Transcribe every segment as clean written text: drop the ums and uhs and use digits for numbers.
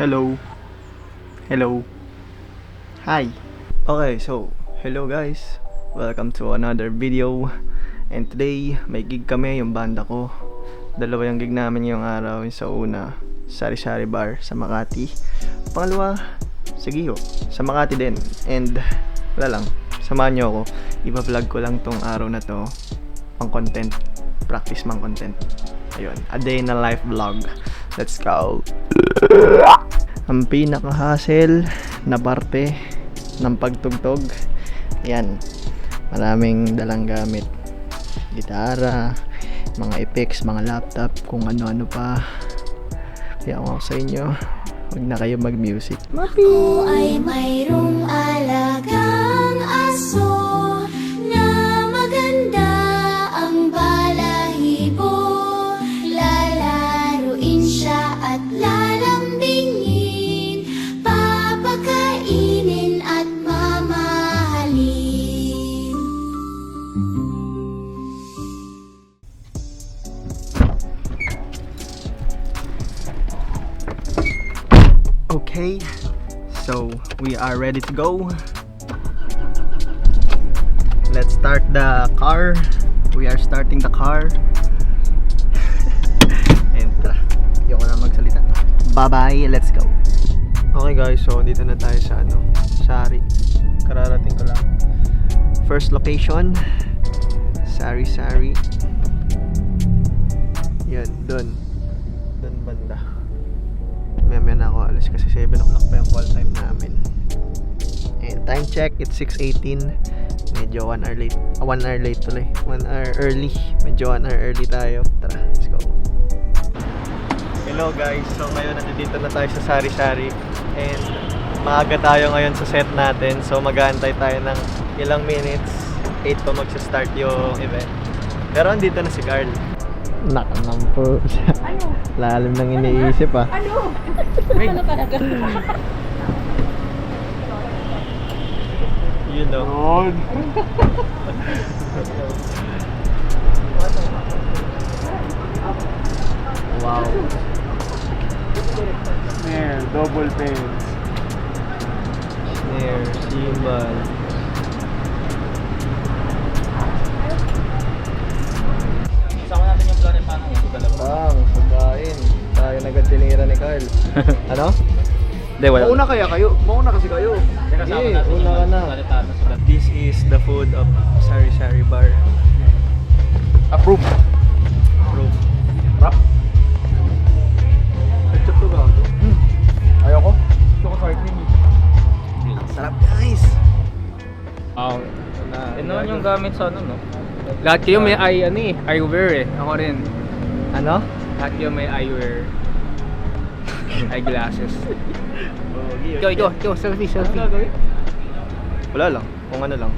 Hello. Hello. Hi. Okay, so hello guys. Welcome to another video. And today, may gig kami, yung banda ko. Dalawa yung gig namin ngayong araw. Yung sa una, Sari-Sari Bar sa Makati. Pangalawa, Sigiho sa Makati din. And wala lang, samahan nyo ako. Iba-vlog ko lang tong araw na to. Pang content. Practice mang content. Ayun, a day in a life vlog. Let's go. Ang pinaka-hassle na parte ng pagtugtog, yan, maraming dalang gamit, gitara, mga effects, mga laptop, kung ano-ano pa. Kaya ako sa inyo, huwag na kayo mag-music. Ako ay mayroong alagang aso na maganda ang balahibo. Lalaruin siya at lalambingin, papakainin at mamahalin. Okay, so we are ready to go. Let's start the car. We are starting the car. And tara, ayoko na magsalita. Bye-bye, let's go. Okay guys, so dito na tayo sa Sari. Kararating ko lang. First location, Sari-Sari. Yan, dun banda. Maya na ako alis kasi 7 o'clock pa yung call time namin. And time check, it's 6:18. Medyo 1 hour late. 1 hour late tuloy. 1 hour early. Medyo 1 hour early tayo. Tara, let's go. Hello guys, so ngayon nandito na tayo sa Sari-Sari. And maaga tayo ngayon sa set natin. So mag-aantay tayo ng ilang minutes. 8 pa magsa-start yung event. Pero andito na si Carl. Nakanampo siya. Ano? Lalim nang iniisip ah. Ano? Ano talaga? You know. Wow. Snare, double pants. Snare, cymbal. Sama natin yung planet paano ito dalawa. Bang, pagkain. Tayo nagtinira ni Carl. Ano? Hindi, wala. Mauna kaya kayo? Mauna kasi kayo. Kasama Sige, natin una ka na. planet paano sa This is the food of Sari-Sari Bar. Approve. Proof. Rap. Ketchup to ba? Ayoko. Gusto ko sour cream. Sarap guys! Ano yung gamit sa no? Lahat kayo may eyewear eh. Ako rin. Ano? Lahat kayo may eyewear. Eyeglasses. Ikaw, selfie. Wala lang, kung ano lang.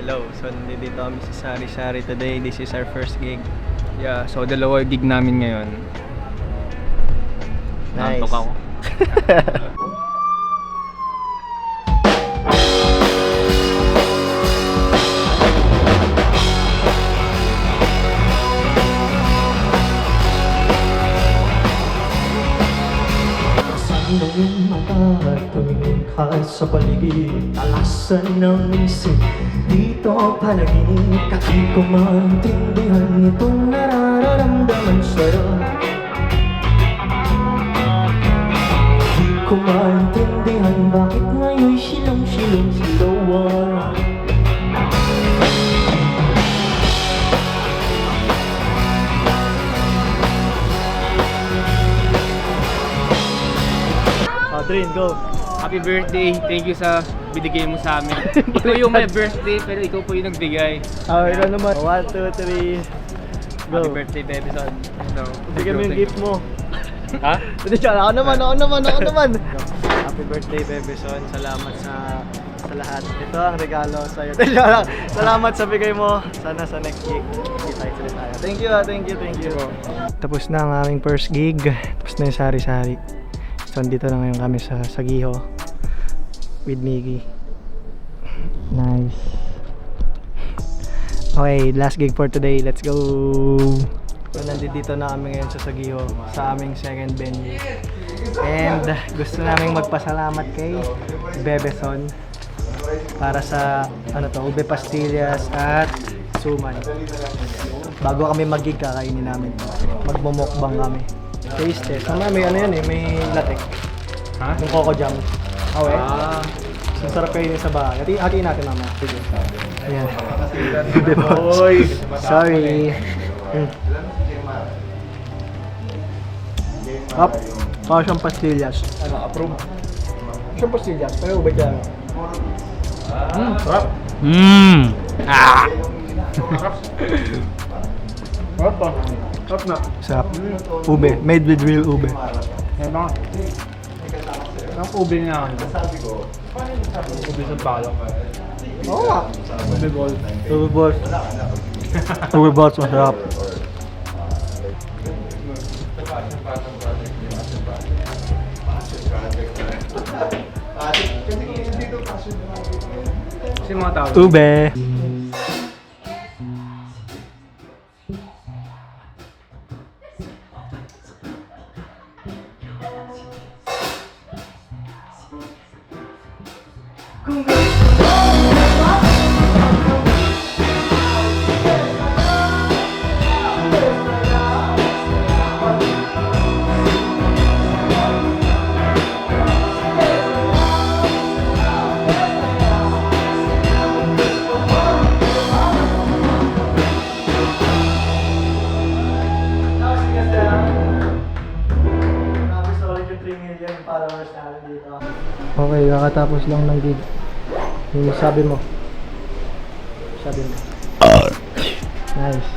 Hello, so nandito kami sa Sari-Sari today. This is our first gig. Yeah, so dalawa yung gig namin ngayon. Nice. Nantok ako. Saan ng iyong mata tumingin ka sa paligid? Talasan ng isip dito panaginip. Di ko maintindihan itong nararamdaman sa'yo. Di ko maintindihan bakit ngayon'y silong-silong-silawan. Adrian, go! Happy birthday. Thank you sa binigay mo sa amin. Ikaw yung may birthday pero ikaw po yung nagbigay. Ikaw naman. 1, 2, 3. Go! Happy birthday, baby son. No. Bigyan mo yung gift mo. Ha? Hindi siya, ako naman. Happy birthday, Bebe Son. Salamat sa lahat. Ito ang regalo sa iyo. Salamat sa bigay mo. Sana sa next gig, kita-kita tayo. Thank you. Tapos na ang aming first gig. Tapos na yung Sari-Sari. So, dito na ngayon kami sa Sigiho with Miggy. Nice. Okay, last gig for today. Let's go! So, nandito na kami ngayon sa Sigiho, sa aming second venue. And gusto namin magpasalamat kay Bebeson para sa ube pastillas at suman. Bago kami mag-gig, kakainin namin to. Magmumukbang kami. Taste test. May may latek. Ha? Yung coco jam. Okay. Ah. Masarap kainin sa bahay. Hatiin natin naman. Sige. Ayan. Oy. Sorry. Up. Para siyang pastillas. Approve. Siyang pastillas. Pero ube dyan. Sarap. Sarap pa. Sarap na. Sarap. Ube. Made with real ube. Yan ba? Ang ube niya. Ube sa balok. Oo nga. Ube ball. Ube balls. Ube balls masarap. Kasi mga tao. Ube. Okay, kakatapos lang ng gig. Yung sabi mo. Nice.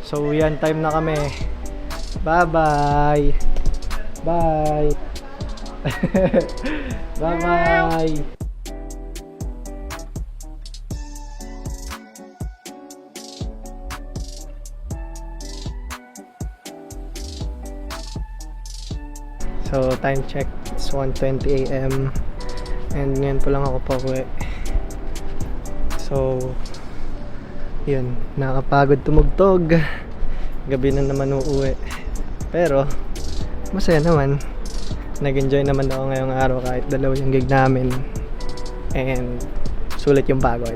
So, yan, time na kami. Bye-bye. Bye. Bye-bye. So, time check, it's 1:20 AM and ngayon pa lang ako pauwi. So, yun, nakakapagod tumugtog. Gabi na naman uuwi. Pero, masaya naman. Nag-enjoy naman ako ngayong araw kahit dalawa yung gig namin. And, sulit yung pagod.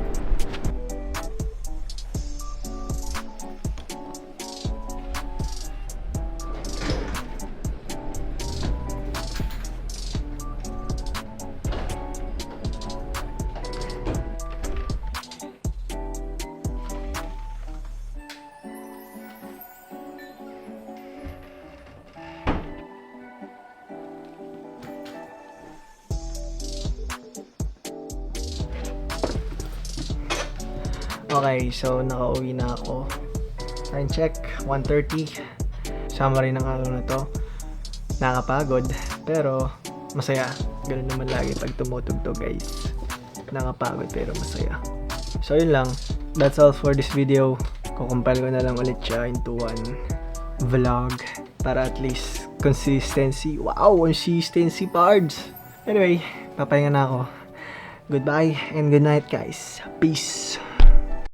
Okay, so nakauwi na ako. Time check, 1:30. Summary ng araw na to. Nakapagod, pero masaya. Ganun naman lagi pag tumutugtog, guys. Nakapagod pero masaya. So yun lang. That's all for this video. Kukumpile ko na lang ulit siya into one vlog para at least consistency. Wow, consistency parts. Anyway, papahinga na ako. Goodbye and good night, guys. Peace.